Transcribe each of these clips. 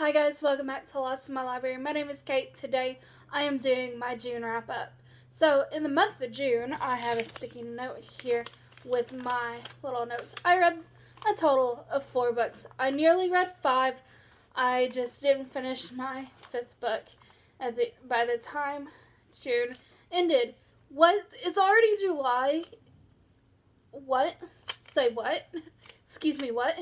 Hi guys, welcome back to Lost in My Library. My name is Kate. Today I am doing my June wrap up. So in the month of June, I have a sticky note here with my little notes. I read a total of 4 books. I nearly read 5. I just didn't finish my 5th book by the time June ended. What? It's already July. What? Say what? Excuse me, what?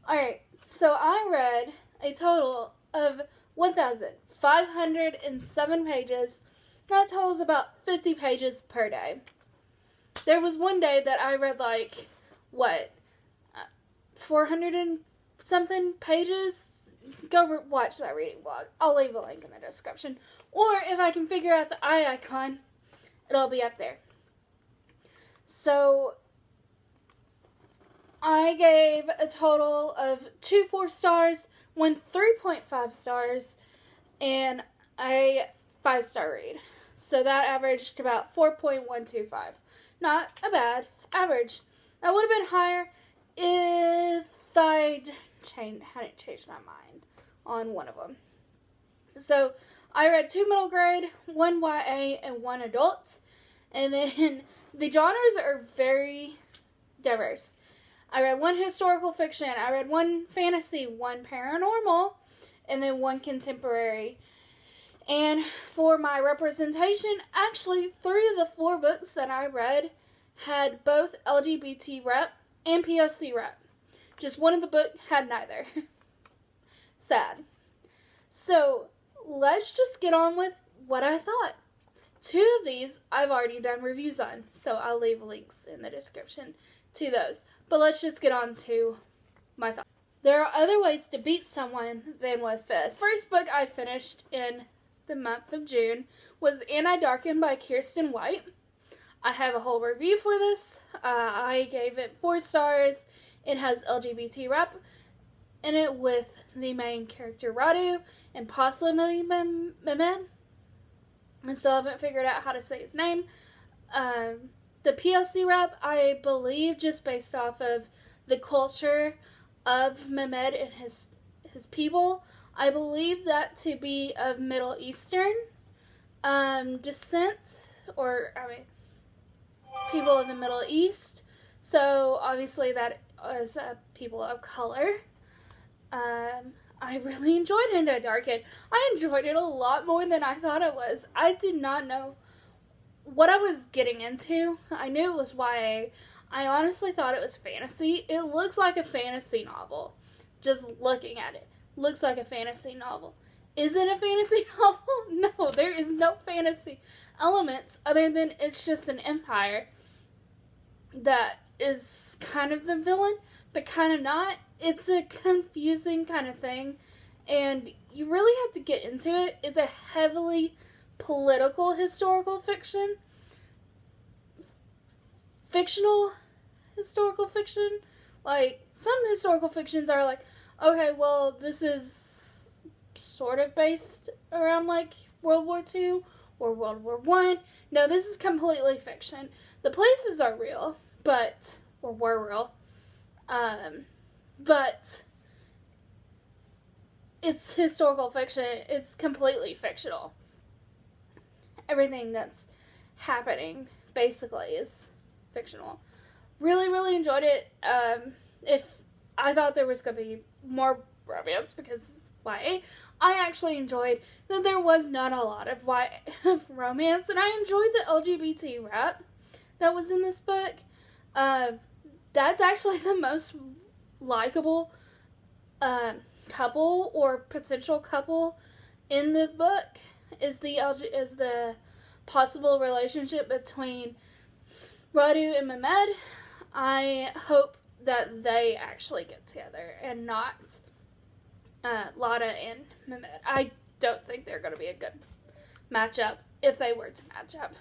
Alright, so I read a total of 1,507 pages. That totals about 50 pages per day. There was one day that I read 400 and something pages? Go watch that reading blog. I'll leave a link in the description. Or if I can figure out the eye icon, it'll be up there. So I gave a total of 2 4 stars, 1 3.5 stars, and a 5-star read. So that averaged about 4.125. Not a bad average. That would have been higher if I hadn't changed my mind on one of them. So I read 2 middle grade, 1 YA, and 1 adult. And then the genres are very diverse. I read 1 historical fiction, I read 1 fantasy, 1 paranormal, and then 1 contemporary. And for my representation, actually 3 of the 4 books that I read had both LGBT rep and POC rep. Just one of the book had neither. Sad. So let's just get on with what I thought. 2 of these I've already done reviews on, so I'll leave links in the description to those. But let's just get on to my thoughts. There are other ways to beat someone than with fists. First book I finished in the month of June was Anadarko by Kirsten White. I have a whole review for this. I gave it 4 stars. It has LGBT rep in it with the main character Radu and possibly Mehmed. I still haven't figured out how to say his name. The POC rep, I believe, just based off of the culture of Mehmed and his people, I believe that to be of Middle Eastern descent, people in the Middle East. So obviously that is people of color. I really enjoyed Anadarko. I enjoyed it a lot more than I thought it was. I did not know what I was getting into. I knew it was YA. I honestly thought it was fantasy. It looks like a fantasy novel. Just looking at it. Looks like a fantasy novel. Is it a fantasy novel? No, there is no fantasy elements other than it's just an empire that is kind of the villain, but kind of not. It's a confusing kind of thing, and you really have to get into it. It's a heavily political historical fiction. Fictional historical fiction. Like, some historical fictions are like, okay, well, this is sort of based around, like, World War II or World War I. No, this is completely fiction. The places are real, or were real, but it's historical fiction. It's completely fictional. Everything that's happening basically is fictional. Really, really enjoyed it. If I thought there was going to be more romance because it's YA, I actually enjoyed that there was not a lot of romance, and I enjoyed the LGBT rep that was in this book. That's actually the most likable couple or potential couple in the book is the possible relationship between Radu and Mehmed. I hope that they actually get together and not Lada and Mehmed. I don't think they're going to be a good matchup if they were to match up.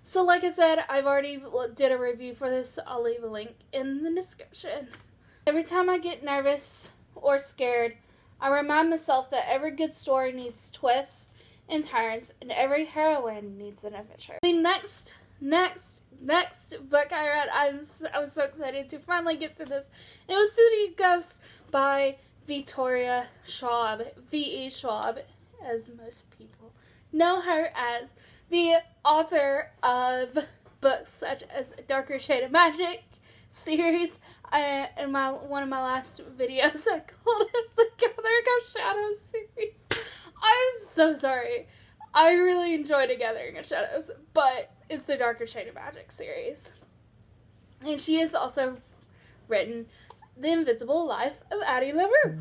So like I said, I've already did a review for this. I'll leave a link in the description. Every time I get nervous or scared, I remind myself that every good story needs twists and turns, and every heroine needs an adventure. The next book I read, I was so excited to finally get to this. It was City of Ghosts by Victoria Schwab, V.E. Schwab, as most people know her as, the author of books such as Darker Shade of Magic series. In one of my last videos, I called it the Gathering of Shadows series. I'm so sorry. I really enjoyed A Gathering of Shadows, but it's the Darker Shade of Magic series. And she has also written The Invisible Life of Addie LaRue.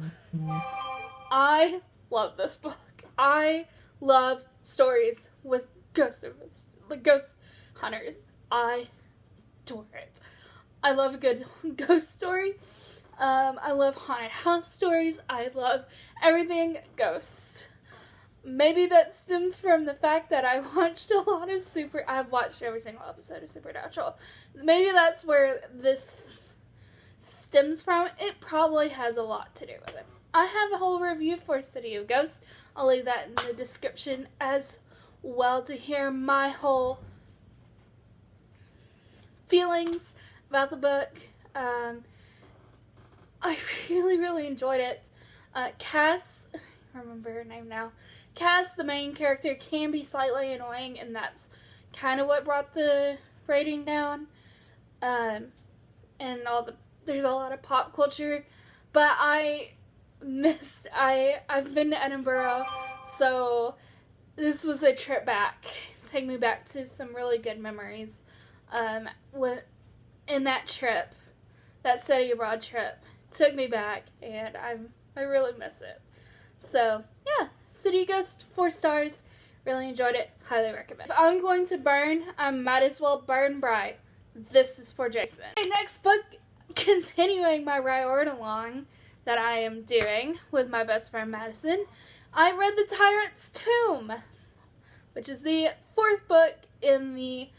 I love this book. I love stories with ghost hunters. I adore it. I love a good ghost story. I love haunted house stories. I love everything ghost. Maybe that stems from the fact that I watched a lot of I've watched every single episode of Supernatural. Maybe that's where this stems from. It probably has a lot to do with it. I have a whole review for City of Ghosts. I'll leave that in the description as well to hear my whole feelings about the book. I really enjoyed it. Cass, I remember her name now. Cass, the main character, can be slightly annoying, and that's kind of what brought the rating down. And there's a lot of pop culture, but I've been to Edinburgh, so this was a trip back. Take me back to some really good memories. In that trip, that study abroad trip, took me back, and I really miss it. So yeah, City of Ghosts, 4 stars. Really enjoyed it. Highly recommend. If I'm going to burn, I might as well burn bright. This is for Jason. Okay, next book, continuing my ride along that I am doing with my best friend Madison, I read The Tyrant's Tomb, which is the 4th book in the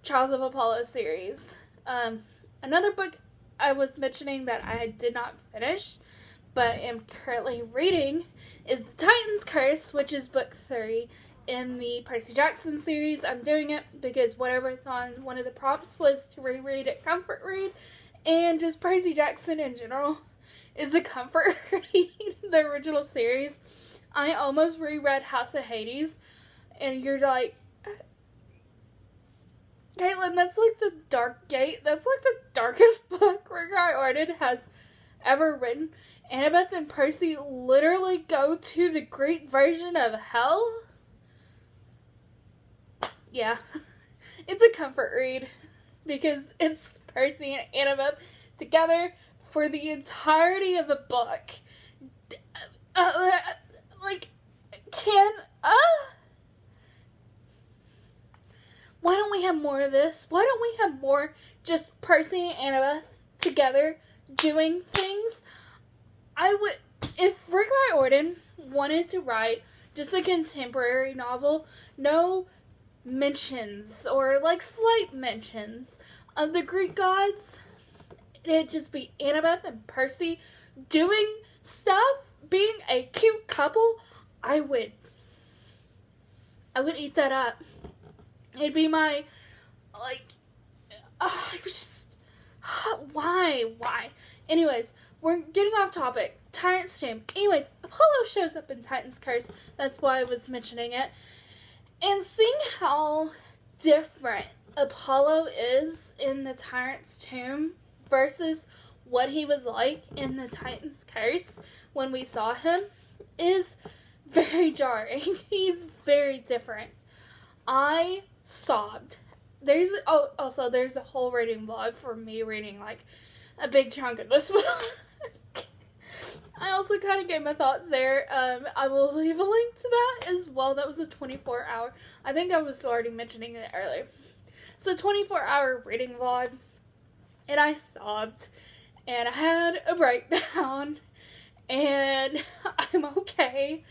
Trials of Apollo series. Another book I was mentioning that I did not finish, but am currently reading, is The Titan's Curse, which is book 3 in the Percy Jackson series. I'm doing it because whatever-thon, one of the prompts was to reread it comfort read, and just Percy Jackson in general is a comfort read, the original series. I almost reread House of Hades, and you're like, Caitlin, that's like the Dark Gate. That's like the darkest book Rick Riordan has ever written. Annabeth and Percy literally go to the Greek version of hell. Yeah, it's a comfort read because it's Percy and Annabeth together for the entirety of the book. Why don't we have more of this? Why don't we have more just Percy and Annabeth together doing things? If Rick Riordan wanted to write just a contemporary novel, no mentions or like slight mentions of the Greek gods, it'd just be Annabeth and Percy doing stuff, being a cute couple. I would eat that up. It'd be my, why? Anyways, we're getting off topic. Tyrant's Tomb. Anyways, Apollo shows up in Titan's Curse. That's why I was mentioning it. And seeing how different Apollo is in the Tyrant's Tomb versus what he was like in the Titan's Curse when we saw him is very jarring. He's very different. I sobbed. There's a whole reading vlog for me reading like a big chunk of this book. I also kind of gave my thoughts there. I will leave a link to that as well. That was a 24-hour. I think I was already mentioning it earlier. It's a 24-hour reading vlog, and I sobbed, and I had a breakdown, and I'm okay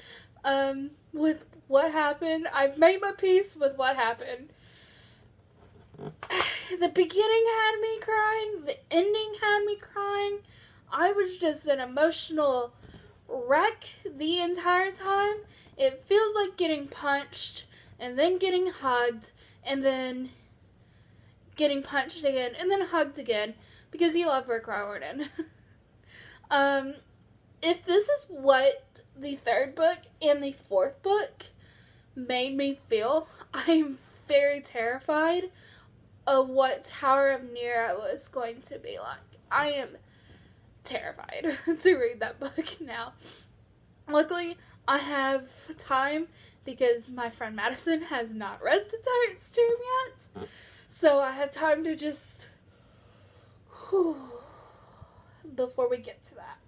with what happened. I've made my peace with what happened. The beginning had me crying. The ending had me crying. I was just an emotional wreck the entire time. It feels like getting punched and then getting hugged and then getting punched again and then hugged again because you love Rick Riordan. if this is what the third book and the fourth book made me feel, I'm very terrified of what Tower of Nero is going to be like. I am terrified to read that book now. Luckily, I have time because my friend Madison has not read The Tyrant's Tomb yet. So I have time to just... before we get to that.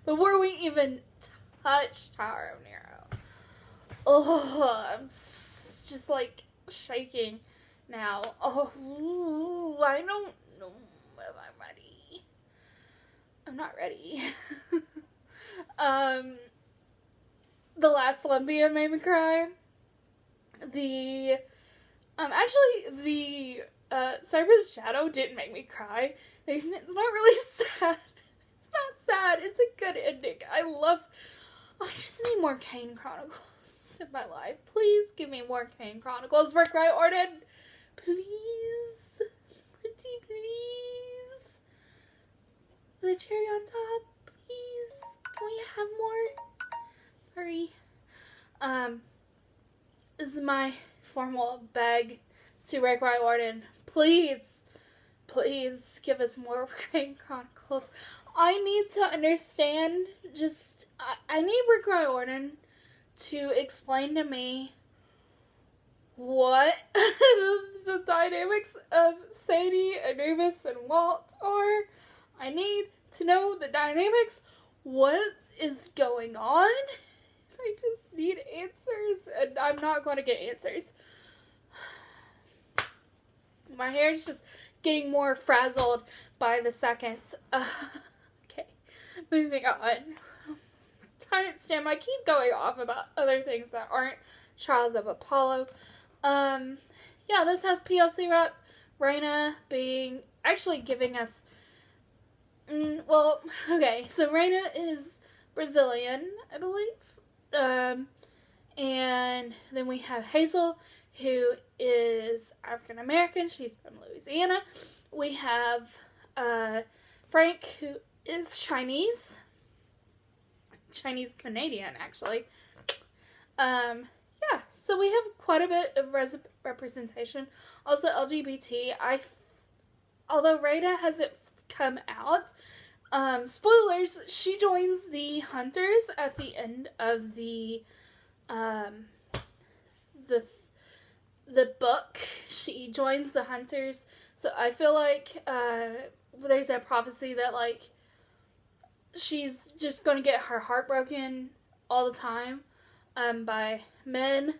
Before we even touch Tower of Nero. Oh, I'm just like shaking now. Oh, I don't know if I'm ready. I'm not ready. The last Olympia made me cry. The Cypher's Shadow didn't make me cry. It's not really sad. It's not sad. It's a good ending. I just need more Kane Chronicles in my life. Please give me more Kane Chronicles. Rick Riordan. Please. Pretty please. The cherry on top. Please. Can we have more? Sorry. This is my formal beg to Rick Riordan. Please give us more Kane Chronicles. I need to understand, I need Rick Riordan to explain to me what the dynamics of Sadie, Anubis, and Walt are. I need to know the dynamics. What is going on? I just need answers, and I'm not going to get answers. My hair is just getting more frazzled by the second. Okay, moving on. Timestamp. I keep going off about other things that aren't Trials of Apollo. Yeah, this has POC rep. Raina giving us... okay, so Raina is Brazilian, I believe. And then we have Hazel, who is African American. She's from Louisiana. We have Frank, who is Chinese Canadian, actually. Yeah, so we have quite a bit of representation. Also LGBT. Although Raina hasn't come out, spoilers, she joins the Hunters at the end of the book. She joins the Hunters, so I feel like there's a prophecy that like she's just going to get her heart broken all the time by men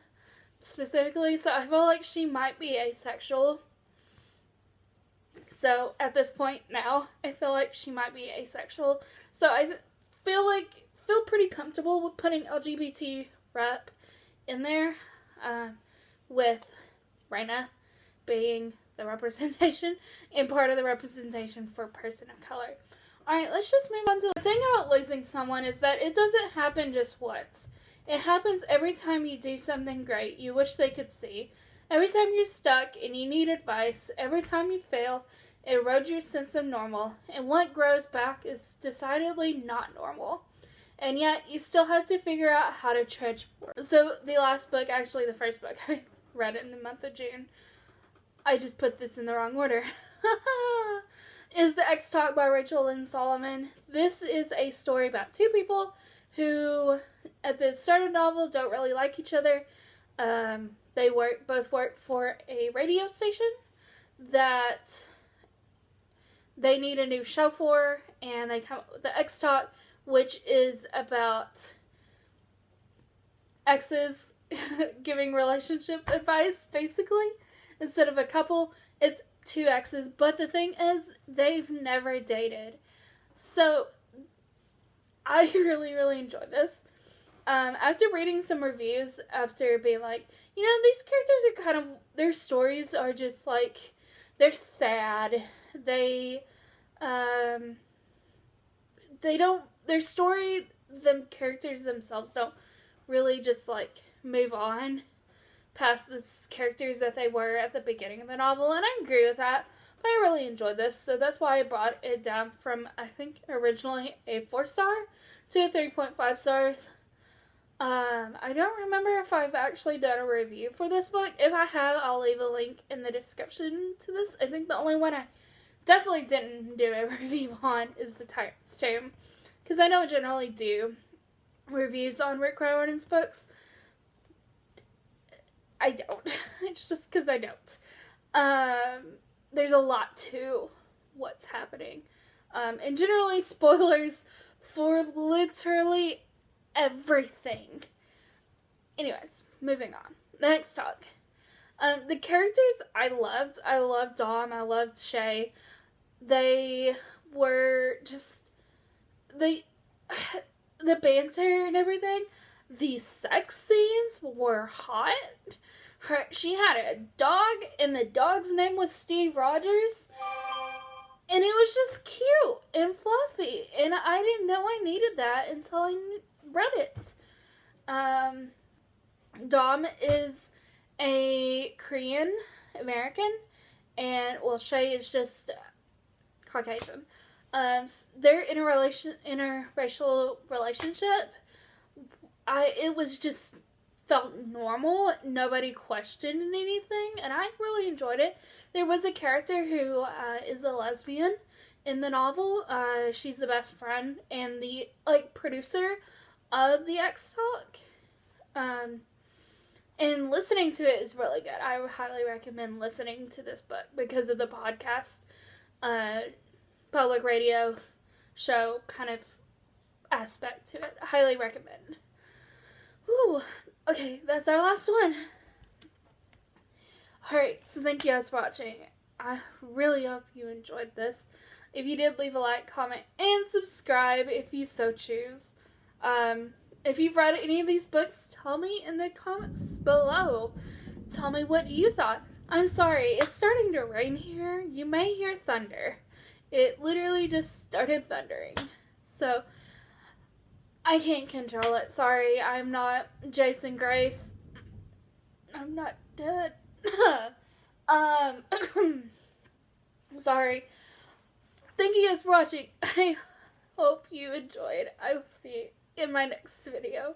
specifically, so I feel like she might be asexual. So at this point now, I feel like she might be asexual. So I feel pretty comfortable with putting LGBT rep in there, with Raina being the representation and part of the representation for person of color. Alright, let's just move on to the thing about losing someone is that it doesn't happen just once. It happens every time you do something great you wish they could see. Every time you're stuck and you need advice. Every time you fail, it erodes your sense of normal. And what grows back is decidedly not normal. And yet, you still have to figure out how to trudge forward. So, the last book, actually the first book, I read it in the month of June. I just put this in the wrong order. Is The X Talk by Rachel Lynn Solomon. This is a story about two people who, at the start of the novel, don't really like each other. They both work for a radio station that they need a new show for, and they come up with The X Talk, which is about exes giving relationship advice, basically. Instead of a couple, it's two exes. But the thing is, they've never dated. So, I really, really enjoyed this. After reading some reviews, after being like, these characters are kind of, their stories are just like, they're sad. Their story, characters themselves don't really just like move on past the characters that they were at the beginning of the novel, and I agree with that. But I really enjoyed this, so that's why I brought it down from, I think, originally a 4-star 2 or 3.5 stars. I don't remember if I've actually done a review for this book. If I have, I'll leave a link in the description to this. I think the only one I definitely didn't do a review on is The Tyrant's Tomb, because I don't generally do reviews on Rick Riordan's books. I don't. It's just because I don't. There's a lot to what's happening. And generally spoilers for literally everything. Anyways, moving on. Next talk. The characters I loved. I loved Dom. I loved Shay. They were just... the banter and everything. The sex scenes were hot. She had a dog, and the dog's name was Steve Rogers. And it was just cute and fluffy. And I didn't know I needed that until I read it. Dom is a Korean American. And, well, Shay is just Caucasian. They're in a interracial relationship. It was just felt normal. Nobody questioned anything, and I really enjoyed it. There was a character who is a lesbian in the novel. She's the best friend and the producer of the X Talk. And listening to it is really good. I would highly recommend listening to this book because of the podcast, public radio show kind of aspect to it. I highly recommend. Whew. Okay, that's our last one. Alright, so thank you guys for watching. I really hope you enjoyed this. If you did, leave a like, comment, and subscribe if you so choose. If you've read any of these books, tell me in the comments below. Tell me what you thought. I'm sorry, it's starting to rain here. You may hear thunder. It literally just started thundering. So, I can't control it. Sorry, I'm not Jason Grace. I'm not dead. Sorry. Thank you guys for watching. I hope you enjoyed. I will see you in my next video.